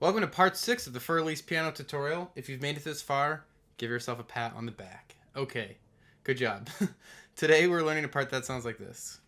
Welcome to part 6 of the Elise piano tutorial. If you've made it this far, give yourself a pat on the back. Okay, good job. Today we're learning a part that sounds like this.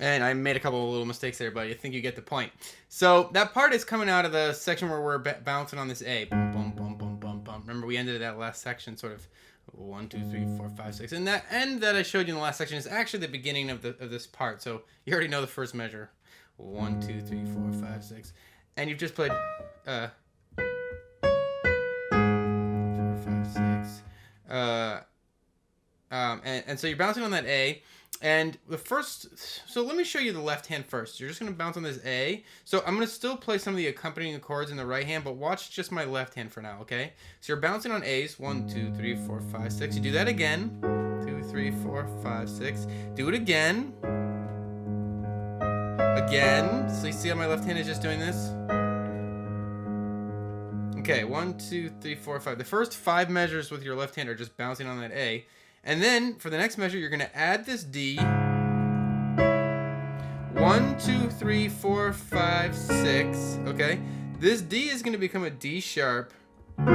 And I made a couple of little mistakes there, but I think you get the point. So that part is coming out of the section where we're bouncing on this A. Boom, boom, boom, boom, boom, boom. Remember, we ended that last section sort of 1, 2, 3, 4, 5, 6. And that end that I showed you in the last section is actually the beginning of this part. So you already know the first measure. 1, 2, 3, 4, 5, 6. And you've just played 4, 5, 6. And so you're bouncing on that A. And the first, so let me show you the left hand first. You're just going to bounce on this A. So I'm going to still play some of the accompanying chords in the right hand, but watch just my left hand for now, okay? So you're bouncing on A's. 1, 2, 3, 4, 5, 6. You do that again. 2, 3, 4, 5, 6. Do it again. Again. So you see how my left hand is just doing this? Okay, 1, 2, 3, 4, 5. The first 5 measures with your left hand are just bouncing on that A. And then for the next measure, you're going to add this D. 1, 2, 3, 4, 5, 6. Okay? This D is going to become a D sharp. And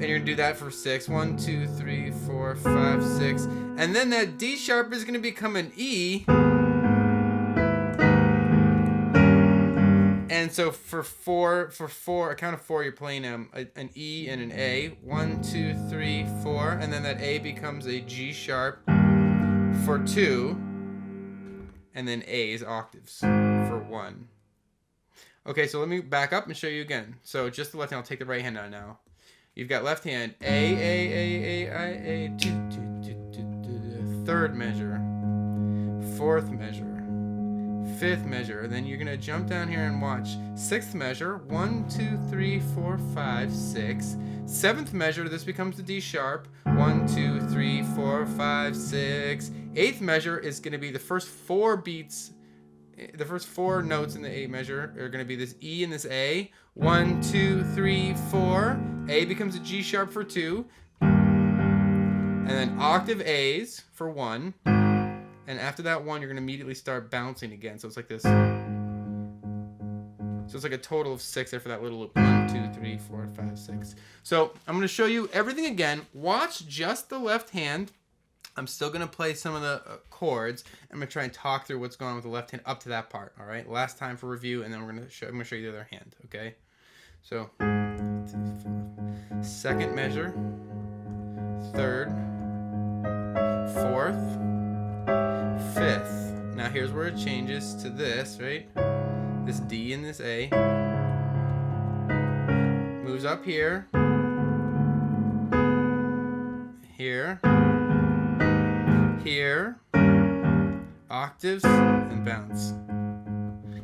you're going to do that for 6. 1, 2, 3, 4, 5, 6. And then that D sharp is going to become an E. And so for a count of 4, you're playing an E and an A. 1, 2, 3, 4, and then that A becomes a G sharp for 2, and then A's octaves for 1. Okay, so let me back up and show you again. So just the left hand. I'll take the right hand on now. You've got left hand A, 2, 2, third measure, fourth measure, fifth measure, and then you're gonna jump down here and watch. Sixth measure, 1, 2, 3, 4, 5, 6. Seventh measure, this becomes the D sharp. 1, 2, 3, 4, 5, 6. Eighth measure is gonna be the first 4 beats. The first 4 notes in the A measure are gonna be this E and this A. 1, 2, 3, 4. A becomes a G sharp for 2, and then octave A's for 1. And after that 1, you're going to immediately start bouncing again. So it's like this. So it's like a total of 6 there for that little loop. 1, 2, 3, 4, 5, 6. So I'm going to show you everything again. Watch just the left hand. I'm still going to play some of the chords. I'm going to try and talk through what's going on with the left hand up to that part. All right. Last time for review, and then I'm going to show you the other hand. Okay. So 2, 4. Second measure, third, fourth, fifth. Now here's where it changes to this, right? This D and this A. Moves up here. Here. Here. Octaves and bounce.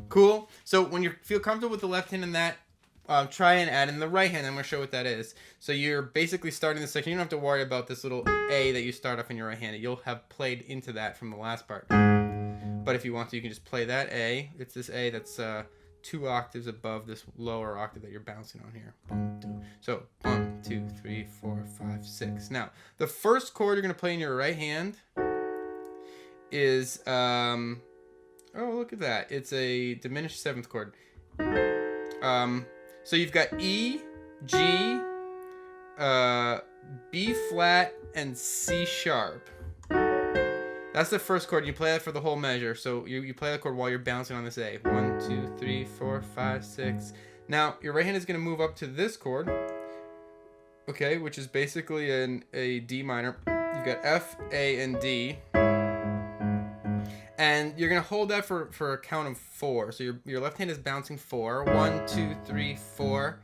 Cool. So when you feel comfortable with the left hand in that, try and add in the right hand. I'm going to show what that is. So you're basically starting this section. You don't have to worry about this little A that you start off in your right hand. You'll have played into that from the last part. But if you want to, you can just play that A. It's this A that's 2 octaves above this lower octave that you're bouncing on here. So 1, 2, 3, 4, 5, 6. Now, the first chord you're going to play in your right hand is, oh, look at that. It's a diminished 7th chord. So you've got E, G, B flat, and C sharp. That's the first chord. You play that for the whole measure. So you play that chord while you're bouncing on this A. 1, 2, 3, 4, 5, 6. Now, your right hand is going to move up to this chord, okay, which is basically a D minor. You've got F, A, and D. And you're going to hold that for a count of 4. So your left hand is bouncing 4. 1, 2, 3, 4.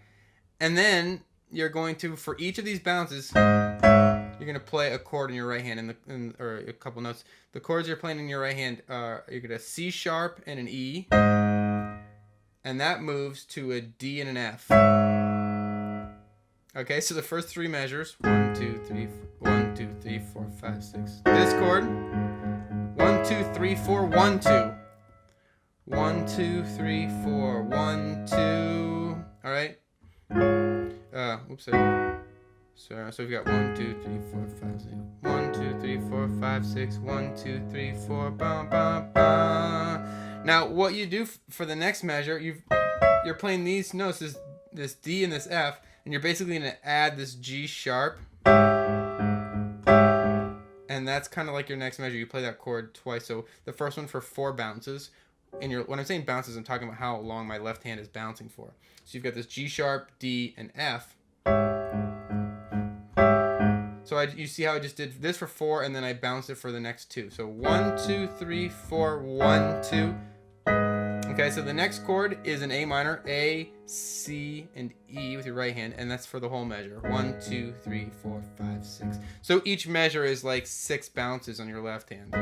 And then you're going to, for each of these bounces, you're going to play a chord in your right hand or a couple notes. The chords you're playing in your right hand are, you're going to C sharp and an E. and that moves to a D and an F. Okay, so the first three measures, 1, 2, 3, 1, 2, 3, 4, 5, 6. This chord, 1, 2, 3, 4, 1, 2. 1, 2, 3, 4, 1, 2. All right. Oops. So we've got 1, 2, 3, 4, 5, 6. 1, 2, 3, 4, 5, 6. 1, 2, 3, 4. Ba, ba, ba. Now, what you do for the next measure, you're playing these notes, this D and this F, and you're basically going to add this G sharp. And that's kind of like your next measure. You play that chord twice. So the first one for 4 bounces. And when I'm saying bounces, I'm talking about how long my left hand is bouncing for. So you've got this G sharp, D, and F. So you see how I just did this for 4, and then I bounced it for the next 2. So 1, 2, 3, 4, 1, 2. Okay, so the next chord is an A minor, A, C, and E with your right hand, and that's for the whole measure. 1, 2, 3, 4, 5, 6. So each measure is like 6 bounces on your left hand.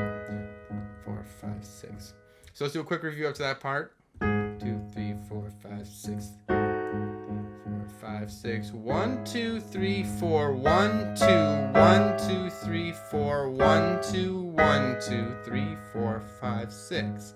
4, 5, 6. So let's do a quick review up to that part. 2, 3, 4, 5, 6. 4, 5, 6. 1, 2, 3, 4. 1, 2. 1, 2, 3, 4. 1, 2. 1, 2, 3, 4, 5, 6.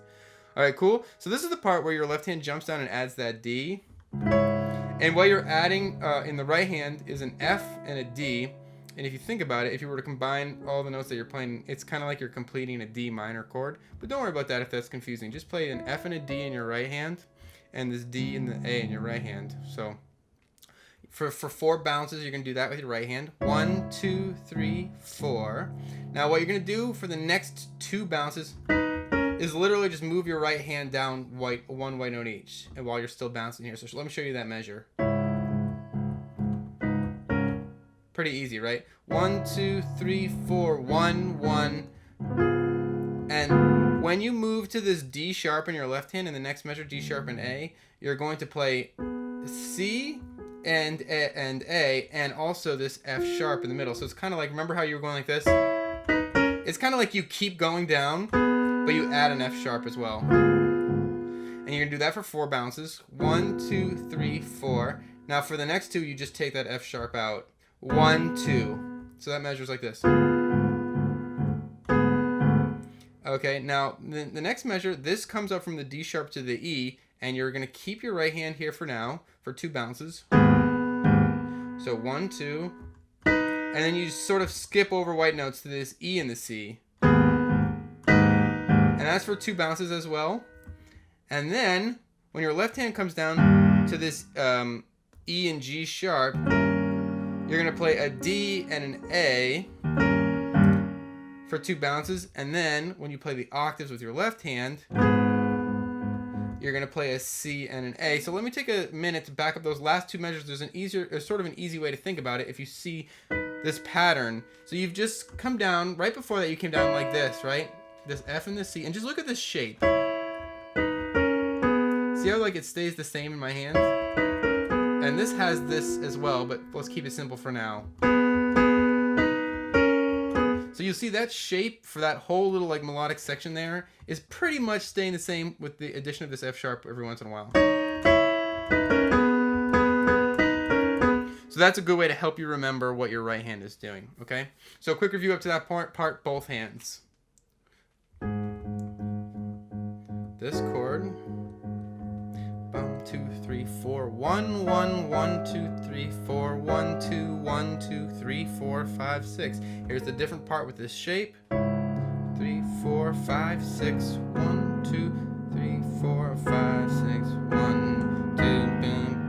All right, cool. So this is the part where your left hand jumps down and adds that D. And what you're adding in the right hand is an F and a D. And if you think about it, if you were to combine all the notes that you're playing, it's kind of like you're completing a D minor chord. But don't worry about that if that's confusing. Just play an F and a D in your right hand, and this D and the A in your right hand. So for 4 bounces, you're going to do that with your right hand. 1, 2, 3, 4. Now what you're going to do for the next 2 bounces is literally just move your right hand down one white note each, and while you're still bouncing here. So let me show you that measure. Pretty easy, right? 1, 2, 3, 4, 1, 1. And when you move to this D sharp in your left hand in the next measure, D sharp and A, you're going to play C and A, and also this F sharp in the middle. So it's kind of like, remember how you were going like this? It's kind of like you keep going down, but you add an F sharp as well. And you're going to do that for 4 bounces. 1, 2, 3, 4. Now for the next 2, you just take that F sharp out. 1, 2. So that measures like this. Okay, now the next measure, this comes up from the D sharp to the E, and you're going to keep your right hand here for now for 2 bounces. So 1, 2. And then you sort of skip over white notes to this E and the C. And that's for 2 bounces as well. And then when your left hand comes down to this E and G sharp, you're going to play a D and an A for 2 bounces. And then when you play the octaves with your left hand, you're going to play a C and an A. So let me take a minute to back up those last 2 measures. There's sort of an easy way to think about it if you see this pattern. So you've just come down, right before that you came down like this, right? This F and this C. And just look at this shape. See how like it stays the same in my hand? And this has this as well, but let's keep it simple for now. So you'll see that shape for that whole little like melodic section there is pretty much staying the same with the addition of this F sharp every once in a while. So that's a good way to help you remember what your right hand is doing, okay? So a quick review up to that part, both hands. This chord. 2, 3, 4, 1, 1, 1, 2, 3, 4, 1, 2, 1, 2, 3, 4, 5, 6. Here's the different part with this shape. 3, 4, 5, 6, 1, 2, 3, 4, 5, 6, 1, 2, boom, boom,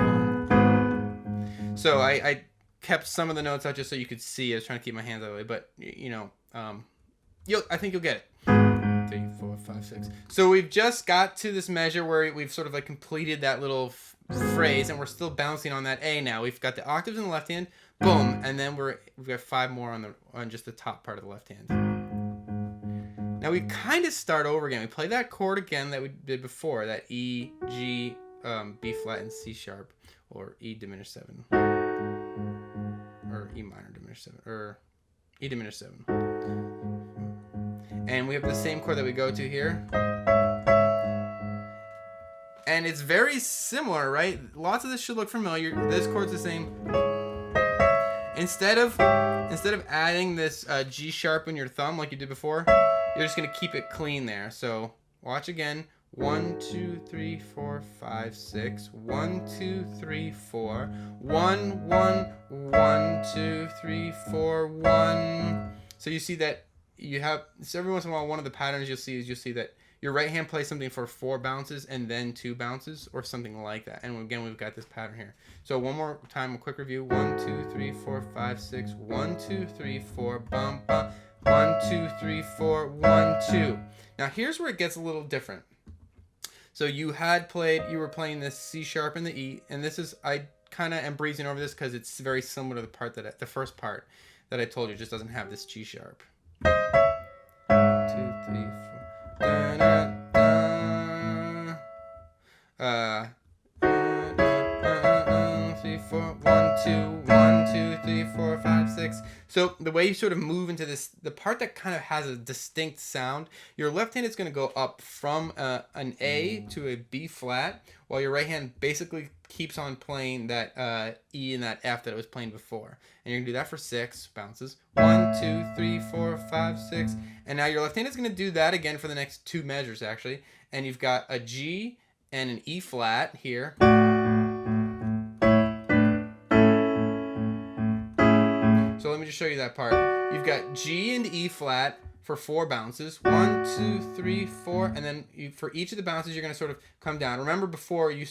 boom. So I kept some of the notes out just so you could see. I was trying to keep my hands out of the way, but you know, I think you'll get it. 3, 4, 5, 6. So we've just got to this measure where we've sort of like completed that little phrase, and we're still bouncing on that A now. We've got the octaves in the left hand, boom, and then we've got 5 more on just the top part of the left hand. Now we kind of start over again. We play that chord again that we did before, that E, G, B flat, and C sharp, or E diminished 7, or E minor diminished 7, or E diminished 7. And we have the same chord that we go to here. And it's very similar, right? Lots of this should look familiar. This chord's the same. Instead of adding this G sharp in your thumb like you did before, you're just gonna keep it clean there. So watch again. 1, 2, 3, 4, 5, 6. 1, 2, 3, 4. 1, 1, 1, 2, 3, 4, 1. So you see that you have, so every once in a while, one of the patterns you'll see that your right hand plays something for 4 bounces and then 2 bounces or something like that. And again, we've got this pattern here. So one more time, a quick review. 1, 2, 3, 4, 5, 6. 1, 2, 3, 4. Bum, bum. 1, 2, 3, 4. 1, 2. Now here's where it gets a little different. So you were playing this C sharp and the E, and this is, I kind of am breezing over this because it's very similar to the first part that I told you, just doesn't have this G sharp. 2, 3, 4. Da, da, da. 3, 4. 1, 2. 1, 2, 3, 4, 5, 6. So the way you sort of move into this, the part that kind of has a distinct sound, your left hand is going to go up from an A to a B flat, while your right hand basically keeps on playing that E and that F that it was playing before. And you're going to do that for 6 bounces. 1, 2, 3, 4, 5, 6. And now your left hand is going to do that again for the next 2 measures, actually. And you've got a G and an E flat here. So let me just show you that part. You've got G and E flat for 4 bounces. 1, 2, 3, 4, and then for each of the bounces, you're going to sort of come down. Remember before you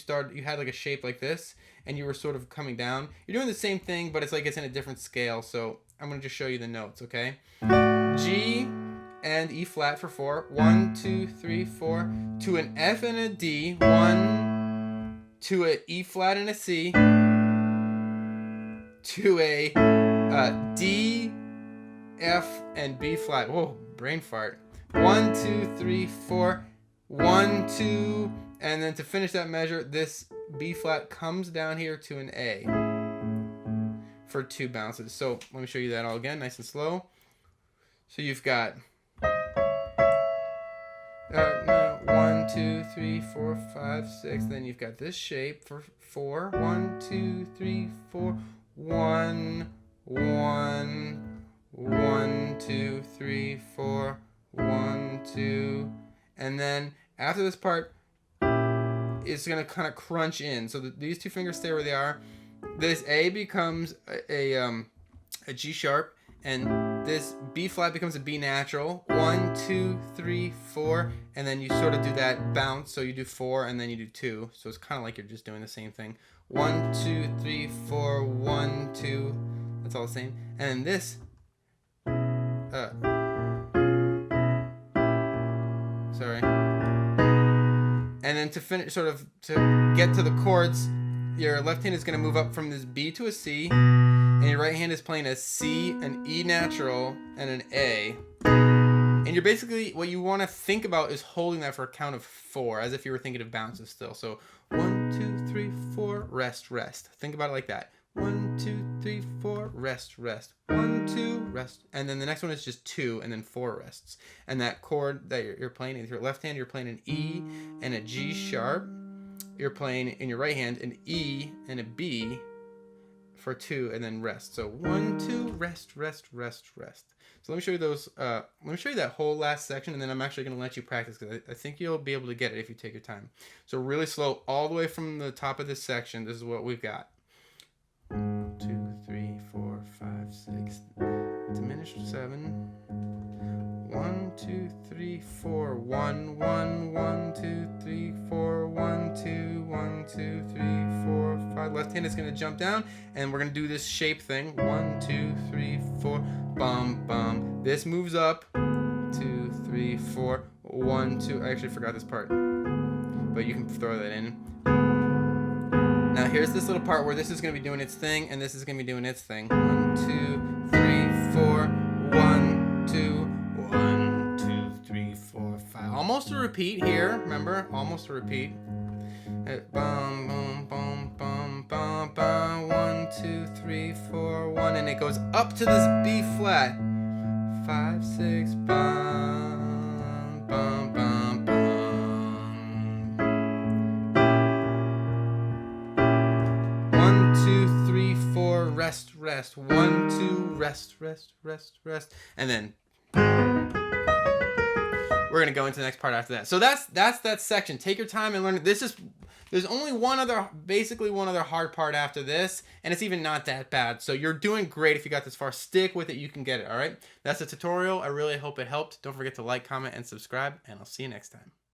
had like a shape like this, and you were sort of coming down. You're doing the same thing, but it's like it's in a different scale. So I'm going to just show you the notes, okay? G and E flat for 4. 1, 2, 3, 4. To an F and a D. 1. To a E flat and a C. To a D, F, and B flat. Whoa, brain fart. 1, 2, 3, 4. 1, 2, and then to finish that measure, this B flat comes down here to an A for 2 bounces. So let me show you that all again, nice and slow. So you've got 1, 2, 3, 4, 5, 6. Then you've got this shape for 4. 1, 2, 3, 4. 1, 1, 1, 2, 3, 4, 1, 2, and then after this part, it's gonna kind of crunch in. So these 2 fingers stay where they are. This A becomes a G sharp, and this B flat becomes a B natural. 1, 2, 3, 4, and then you sort of do that bounce. So you do 4, and then you do 2. So it's kind of like you're just doing the same thing. 1, 2, 3, 4, 1, 2. That's all the same. And then this. Sorry. And then to finish, sort of to get to the chords, your left hand is going to move up from this B to a C, and your right hand is playing a C, an E natural, and an A. And you're basically, what you want to think about is holding that for a count of 4, as if you were thinking of bounces still. So 1, 2, 3, 4, rest, rest. Think about it like that. 1, 2, 3, 4, rest, rest. 1, 2, rest. And then the next one is just 2, and then 4 rests. And that chord that you're playing with your left hand, you're playing an E and a G sharp. You're playing in your right hand an E and a B for 2, and then rest. So 1, 2, rest, rest, rest, rest. So let me show you those. Let me show you that whole last section, and then I'm actually going to let you practice because I think you'll be able to get it if you take your time. So really slow all the way from the top of this section. This is what we've got. 2, 3, 4, 5, 6. Diminished 7. 1, 2, 3, 4. 1, 1, 1, 2, 3, 4. 1, 2, 1, 2, 3, 4, 5. Left hand is going to jump down, and we're going to do this shape thing. 1, 2, 3, 4. Bum, bum. This moves up. 2, 3, 4. 1, 2. I actually forgot this part, but you can throw that in. Now here's this little part where this is going to be doing its thing, and this is going to be doing its thing. 1, 2, 3, 4. 1, 2, 1, 2, 3, 4, 5. Almost a repeat here. Remember, almost a repeat. Bum, bum, bum, bum, bum, bum. 1, 2, 3, 4, 1, and it goes up to this B flat. 5, 6, bum, bum, bum, bum. 4, rest, rest. 1, 2, rest, rest, rest, rest. And then we're gonna go into the next part after that. So that's that section. Take your time and learn it. There's only basically one other hard part after this, and it's even not that bad. So you're doing great if you got this far. Stick with it, you can get it, all right? That's the tutorial. I really hope it helped. Don't forget to like, comment, and subscribe, and I'll see you next time.